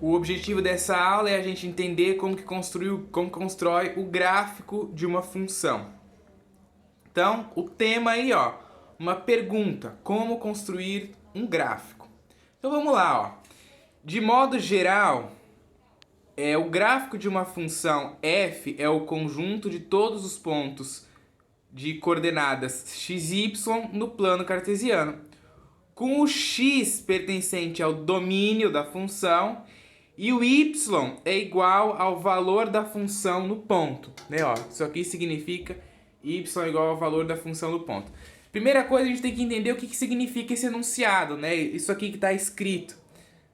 O objetivo dessa aula é a gente entender como constrói o gráfico de uma função. Então, o tema aí, ó, uma pergunta, como construir um gráfico. Então vamos lá, ó. De modo geral, o gráfico de uma função f é o conjunto de todos os pontos de coordenadas x e y no plano cartesiano, com o x pertencente ao domínio da função e o y é igual ao valor da função no ponto, né? Ó, isso aqui significa y é igual ao valor da função no ponto. Primeira coisa, a gente tem que entender o que significa esse enunciado, né? Isso aqui que está escrito,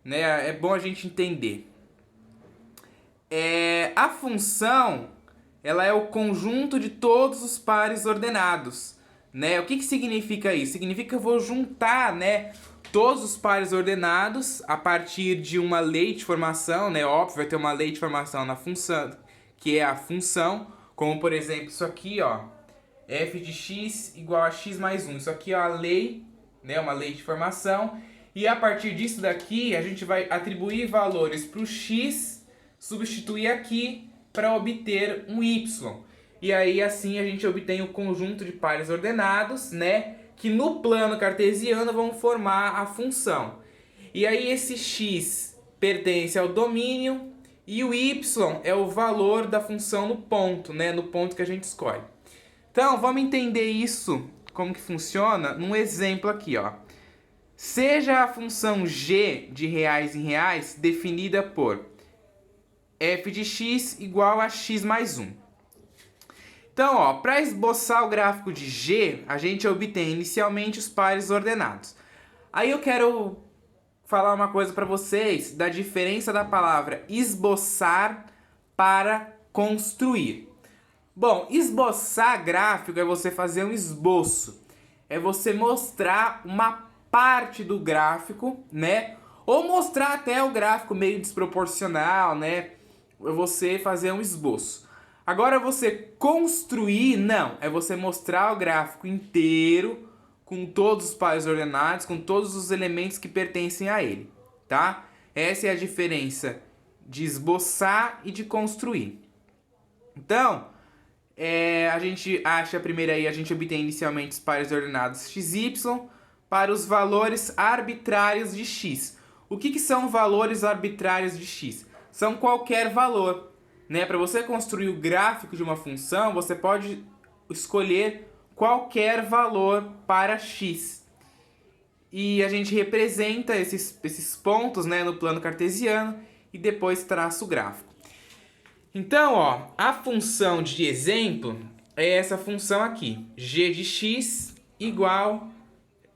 né? É bom a gente entender. A função, ela é o conjunto de todos os pares ordenados, né? O que significa isso? Significa que eu vou juntar, né, todos os pares ordenados a partir de uma lei de formação, né? Óbvio, vai ter uma lei de formação na função, que é a função, como por exemplo isso aqui, ó, f de x igual a x mais 1. Isso aqui é a lei, né, uma lei de formação, e a partir disso daqui a gente vai atribuir valores para o x, substituir aqui para obter um y. E aí assim a gente obtém o conjunto de pares ordenados, né, que no plano cartesiano vão formar a função. E aí esse x pertence ao domínio e o y é o valor da função no ponto, né, no ponto que a gente escolhe. Então vamos entender isso, como que funciona, num exemplo aqui, ó. Seja a função g de reais em reais definida por f de x igual a x mais 1. Então, ó, para esboçar o gráfico de g, a gente obtém inicialmente os pares ordenados. Aí eu quero falar uma coisa para vocês da diferença da palavra esboçar para construir. Bom, esboçar gráfico é você fazer um esboço. É você mostrar uma parte do gráfico, né? Ou mostrar até o gráfico meio desproporcional, né? É você fazer um esboço. Agora você construir, não. É você mostrar o gráfico inteiro, com todos os pares ordenados, com todos os elementos que pertencem a ele, tá? Essa é a diferença de esboçar e de construir. Então, a gente acha primeiro aí, a gente obtém inicialmente os pares ordenados x e y para os valores arbitrários de x. O que são valores arbitrários de x? São qualquer valor, né? Para você construir o gráfico de uma função, você pode escolher qualquer valor para x. E a gente representa esses pontos, né, no plano cartesiano e depois traça o gráfico. Então, ó, a função de exemplo é essa função aqui, g de x igual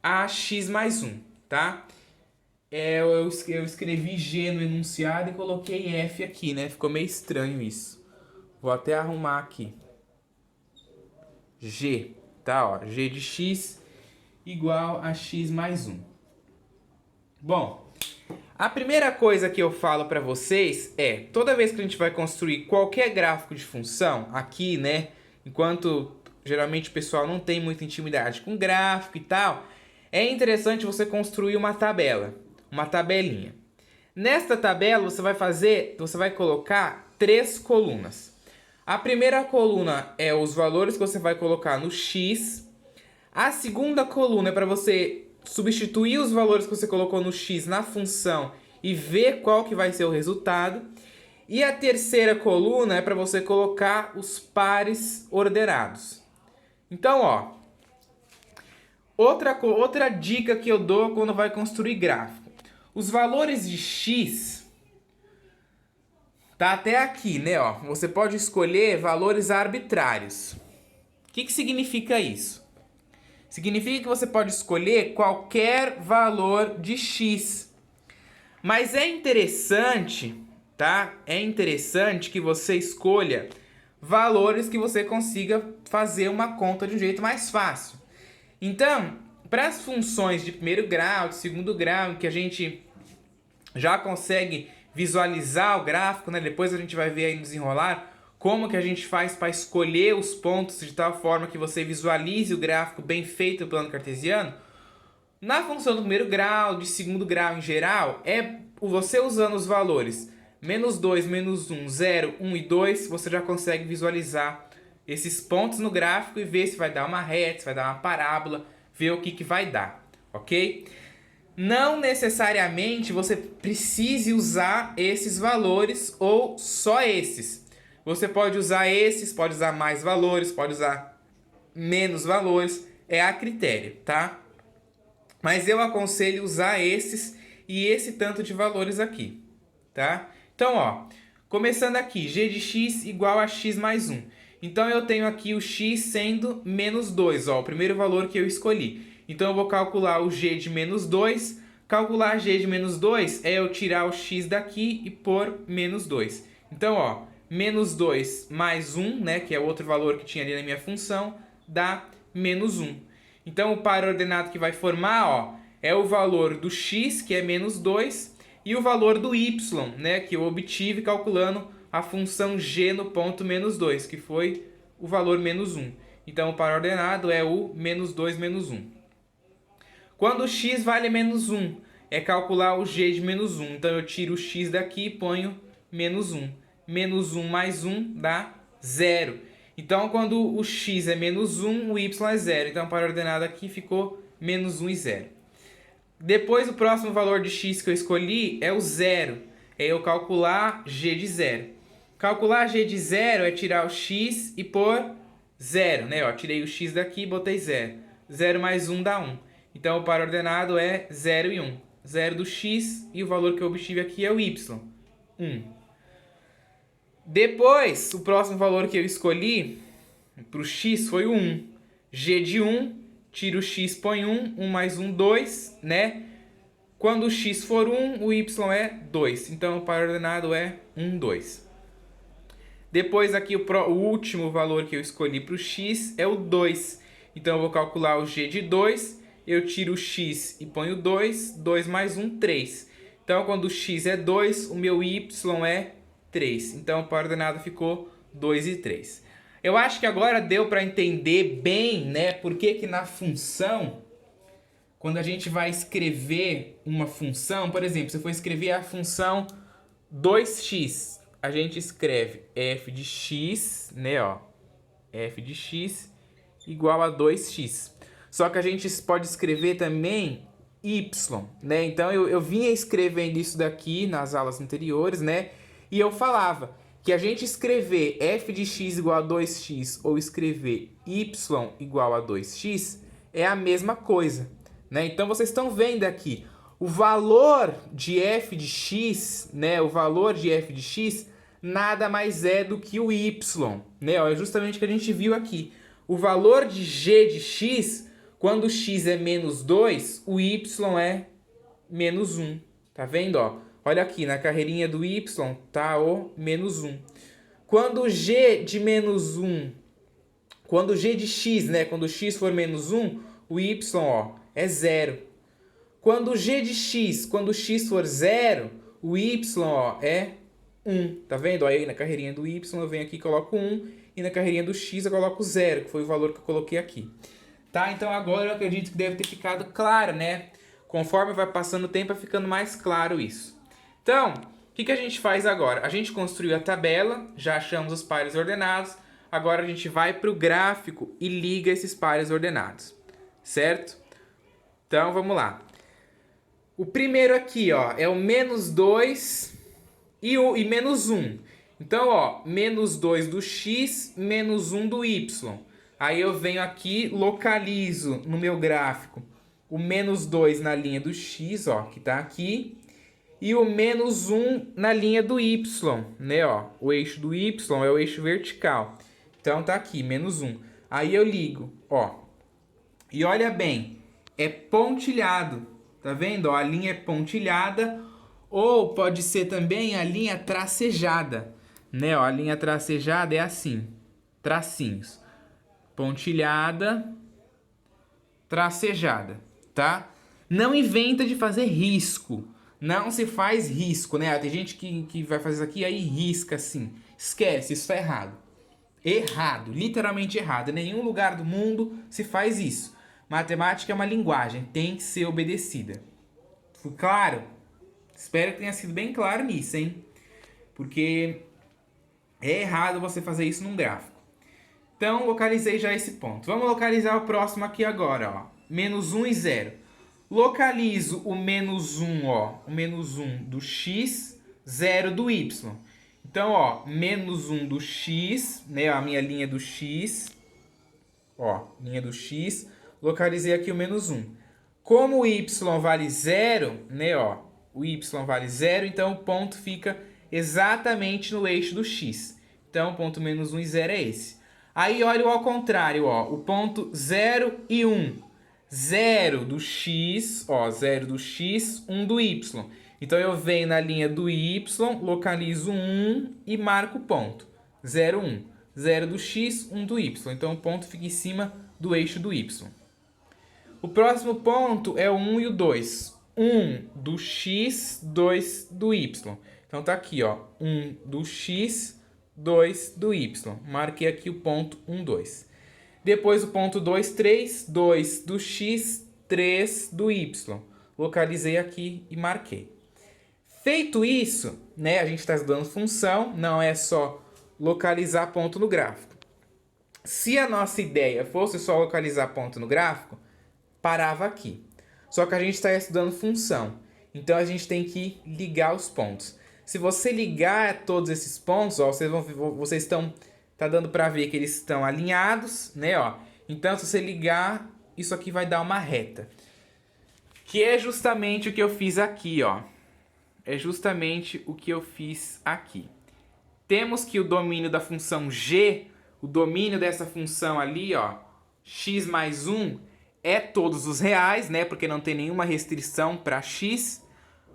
a x mais 1, tá? Eu escrevi g no enunciado e coloquei f aqui, né? Ficou meio estranho isso. Vou até arrumar aqui. G, tá? Ó, g de x igual a x mais 1. Bom, a primeira coisa que eu falo para vocês é, toda vez que a gente vai construir qualquer gráfico de função, aqui, né? Enquanto geralmente o pessoal não tem muita intimidade com gráfico e tal, é interessante você construir uma tabela. Uma tabelinha. Nesta tabela você vai colocar 3 colunas. A primeira coluna é os valores que você vai colocar no x. A segunda coluna é para você substituir os valores que você colocou no x na função e ver qual que vai ser o resultado. E a terceira coluna é para você colocar os pares ordenados. Então, ó, outra dica que eu dou quando vai construir gráfico. Os valores de x tá até aqui, né, ó. Você pode escolher valores arbitrários. O que significa isso? Significa que você pode escolher qualquer valor de x. Mas é interessante, tá? É interessante que você escolha valores que você consiga fazer uma conta de um jeito mais fácil. Então, para as funções de primeiro grau, de segundo grau, que a gente já consegue visualizar o gráfico, né? Depois a gente vai ver aí no desenrolar como que a gente faz para escolher os pontos de tal forma que você visualize o gráfico bem feito no plano cartesiano. Na função do primeiro grau, de segundo grau em geral, é você usando os valores menos 2, menos 1, 0, 1 e 2, você já consegue visualizar esses pontos no gráfico e ver se vai dar uma reta, se vai dar uma parábola, ver o que vai dar, ok? Não necessariamente você precise usar esses valores ou só esses. Você pode usar esses, pode usar mais valores, pode usar menos valores, é a critério, tá? Mas eu aconselho usar esses e esse tanto de valores aqui, tá? Então, ó, começando aqui, g de x igual a x mais 1. Então, eu tenho aqui o x sendo menos 2, ó, o primeiro valor que eu escolhi. Então, eu vou calcular o g de menos 2. Calcular g de menos 2 é eu tirar o x daqui e pôr menos 2. Então, ó, menos 2 mais 1, né, que é o outro valor que tinha ali na minha função, dá menos 1. Então, o par ordenado que vai formar, ó, é o valor do x, que é menos 2, e o valor do y, né, que eu obtive calculando a função g no ponto menos 2, que foi o valor menos 1. Então, o par ordenado é o menos 2 menos 1. Quando o x vale menos 1, é calcular o g de menos 1. Então, eu tiro o x daqui e ponho menos 1. Menos 1 mais 1 dá 0. Então, quando o x é menos 1, o y é 0. Então, o par ordenado aqui ficou menos 1 e 0. Depois, o próximo valor de x que eu escolhi é o 0. É eu calcular g de 0. Calcular g de 0 é tirar o x e pôr 0, né? Ó, tirei o x daqui e botei 0. 0 mais 1 dá 1. Então, o par ordenado é 0 e 1. 0 do x e o valor que eu obtive aqui é o y, 1. Depois, o próximo valor que eu escolhi para o x foi o 1. G de 1, tiro o x, põe 1. 1 mais 1, 2, né? Quando o x for 1, o y é 2. Então, o par ordenado é 1, 2. Depois, aqui, o último valor que eu escolhi para o x é o 2. Então, eu vou calcular o g de 2. Eu tiro o x e ponho 2. 2 mais 1, 3. Então, quando o x é 2, o meu y é 3. Então, o par ordenado ficou 2 e 3. Eu acho que agora deu para entender bem, né, por que na função, quando a gente vai escrever uma função, por exemplo, se eu for escrever a função 2x, a gente escreve f de x, né, ó, f de x igual a 2x. Só que a gente pode escrever também y, né? Então, eu vinha escrevendo isso daqui nas aulas anteriores, né? E eu falava que a gente escrever f de x igual a 2x ou escrever y igual a 2x é a mesma coisa, né? Então, vocês estão vendo aqui, o valor de f de x, né? O valor de f de x nada mais é do que o y, né? É justamente o que a gente viu aqui. O valor de g de x, quando x é menos 2, o y é menos 1. Tá vendo, ó? Olha aqui, na carreirinha do y tá o menos 1. Quando g de menos 1, quando g de x, né? Quando x for menos 1, o y, ó, é 0. Quando g de x, quando x for 0, o y, ó, é 1. Tá vendo? Aí na carreirinha do y eu venho aqui e coloco 1. E na carreirinha do x eu coloco 0, que foi o valor que eu coloquei aqui. Tá? Então agora eu acredito que deve ter ficado claro, né? Conforme vai passando o tempo, vai ficando mais claro isso. Então, o que a gente faz agora? A gente construiu a tabela, já achamos os pares ordenados. Agora a gente vai para o gráfico e liga esses pares ordenados. Certo? Então, vamos lá. O primeiro aqui, ó, é o menos 2 e menos 1. Então, ó, menos 2 do x, menos 1 do y. Aí eu venho aqui, localizo no meu gráfico o menos 2 na linha do x, ó, que tá aqui. E o menos 1 na linha do y, né, ó. O eixo do y é o eixo vertical. Então tá aqui, menos 1. Aí eu ligo, ó. E olha bem, é pontilhado. Tá vendo? Ó, a linha é pontilhada. Ou pode ser também a linha tracejada, né? Ó, a linha tracejada é assim, tracinhos. Pontilhada, tracejada, tá? Não inventa de fazer risco. Não se faz risco, né? Tem gente que vai fazer isso aqui e aí risca assim. Esquece, isso tá errado. Errado, literalmente errado. Em nenhum lugar do mundo se faz isso. Matemática é uma linguagem, tem que ser obedecida. Ficou claro? Espero que tenha sido bem claro nisso, hein? Porque é errado você fazer isso num gráfico. Então, localizei já esse ponto. Vamos localizar o próximo aqui agora, ó. Menos 1 e 0. Localizo o menos 1, ó. O menos 1 do x, 0 do y. Então, ó, menos 1 do x, né? A minha linha do x. Ó, linha do x. Localizei aqui o menos 1. Como o y vale 0, né, ó. O y vale 0, então o ponto fica exatamente no eixo do x. Então, o ponto menos 1 e 0 é esse. Aí, olha o ao contrário, ó. O ponto 0 e 1. 0 do x, ó, 0 do x, 1 do y. Então, eu venho na linha do y, localizo 1 e marco o ponto. 0, 1. 0 do x, 1 do y. Então, o ponto fica em cima do eixo do y. O próximo ponto é o 1 e o 2. 1 do x, 2 do y. Então, tá aqui, ó. 1 do x, 2 do y. Marquei aqui o ponto 1, 2. Depois o ponto 2, 3. 2 do x, 3 do y. Localizei aqui e marquei. Feito isso, né, a gente está estudando função, não é só localizar ponto no gráfico. Se a nossa ideia fosse só localizar ponto no gráfico, parava aqui. Só que a gente está estudando função, então a gente tem que ligar os pontos. Se você ligar todos esses pontos, ó, vocês estão, tá dando para ver que eles estão alinhados, né, ó. Então, se você ligar, isso aqui vai dar uma reta. Que é justamente o que eu fiz aqui, ó. É justamente o que eu fiz aqui. Temos que o domínio da função g, o domínio dessa função ali, ó, x mais 1, é todos os reais, né? Porque não tem nenhuma restrição para x.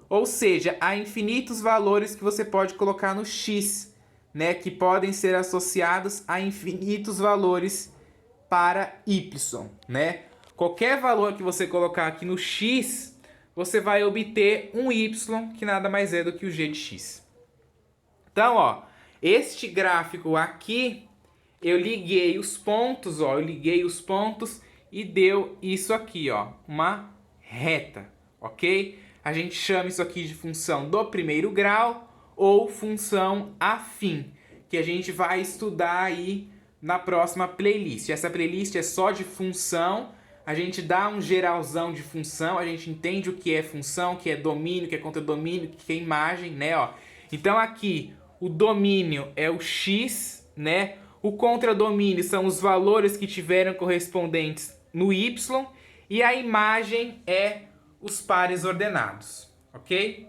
Ou seja, há infinitos valores que você pode colocar no x, né? Que podem ser associados a infinitos valores para y, né? Qualquer valor que você colocar aqui no x, você vai obter um y, que nada mais é do que o g de x. Então, ó, este gráfico aqui, eu liguei os pontos, ó, e deu isso aqui, ó, uma reta, ok? A gente chama isso aqui de função do primeiro grau ou função afim, que a gente vai estudar aí na próxima playlist. Essa playlist é só de função. A gente dá um geralzão de função, a gente entende o que é função, o que é domínio, o que é contradomínio, o que é imagem, né, ó. Então aqui, o domínio é o x, né? O contradomínio são os valores que tiveram correspondentes no y e a imagem é os pares ordenados, ok?